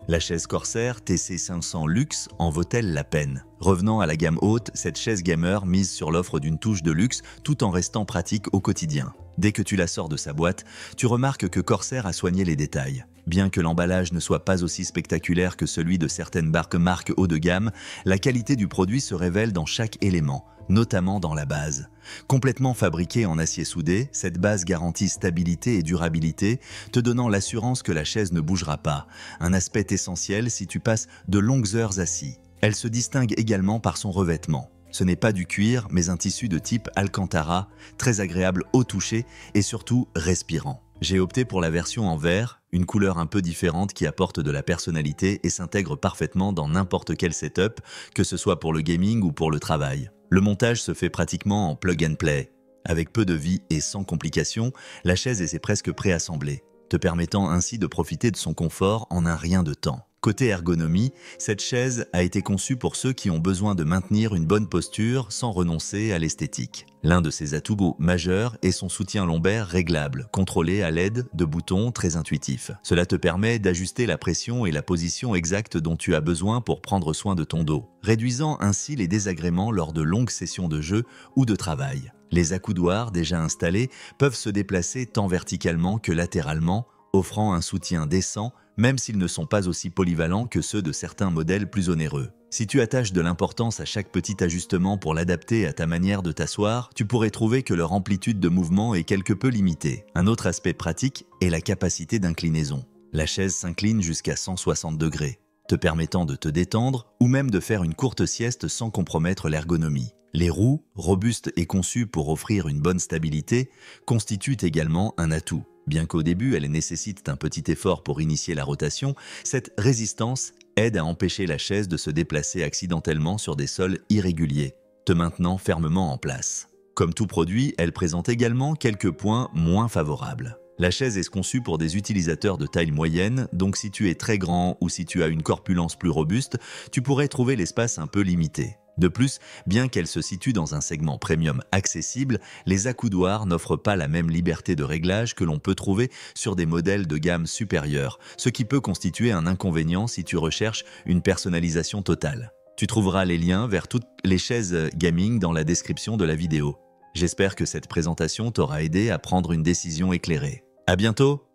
La chaise Corsair TC500 Luxe en vaut-elle la peine? Revenant à la gamme haute, cette chaise gamer mise sur l'offre d'une touche de luxe tout en restant pratique au quotidien. Dès que tu la sors de sa boîte, tu remarques que Corsair a soigné les détails. Bien que l'emballage ne soit pas aussi spectaculaire que celui de certaines marques haut de gamme, la qualité du produit se révèle dans chaque élément, notamment dans la base. Complètement fabriquée en acier soudé, cette base garantit stabilité et durabilité, te donnant l'assurance que la chaise ne bougera pas, un aspect essentiel si tu passes de longues heures assis. Elle se distingue également par son revêtement. Ce n'est pas du cuir, mais un tissu de type Alcantara, très agréable au toucher et surtout respirant. J'ai opté pour la version en verre, une couleur un peu différente qui apporte de la personnalité et s'intègre parfaitement dans n'importe quel setup, que ce soit pour le gaming ou pour le travail. Le montage se fait pratiquement en plug and play. Avec peu de vie et sans complications, la chaise est presque préassemblée, te permettant ainsi de profiter de son confort en un rien de temps. Côté ergonomie, cette chaise a été conçue pour ceux qui ont besoin de maintenir une bonne posture sans renoncer à l'esthétique. L'un de ses atouts majeurs est son soutien lombaire réglable, contrôlé à l'aide de boutons très intuitifs. Cela te permet d'ajuster la pression et la position exacte dont tu as besoin pour prendre soin de ton dos, réduisant ainsi les désagréments lors de longues sessions de jeu ou de travail. Les accoudoirs déjà installés peuvent se déplacer tant verticalement que latéralement, offrant un soutien décent, même s'ils ne sont pas aussi polyvalents que ceux de certains modèles plus onéreux. Si tu attaches de l'importance à chaque petit ajustement pour l'adapter à ta manière de t'asseoir, tu pourrais trouver que leur amplitude de mouvement est quelque peu limitée. Un autre aspect pratique est la capacité d'inclinaison. La chaise s'incline jusqu'à 160 degrés, te permettant de te détendre ou même de faire une courte sieste sans compromettre l'ergonomie. Les roues, robustes et conçues pour offrir une bonne stabilité, constituent également un atout. Bien qu'au début, elles nécessitent un petit effort pour initier la rotation, cette résistance aide à empêcher la chaise de se déplacer accidentellement sur des sols irréguliers, te maintenant fermement en place. Comme tout produit, elle présente également quelques points moins favorables. La chaise est conçue pour des utilisateurs de taille moyenne, donc si tu es très grand ou si tu as une corpulence plus robuste, tu pourrais trouver l'espace un peu limité. De plus, bien qu'elle se situe dans un segment premium accessible, les accoudoirs n'offrent pas la même liberté de réglage que l'on peut trouver sur des modèles de gamme supérieure, ce qui peut constituer un inconvénient si tu recherches une personnalisation totale. Tu trouveras les liens vers toutes les chaises gaming dans la description de la vidéo. J'espère que cette présentation t'aura aidé à prendre une décision éclairée. À bientôt!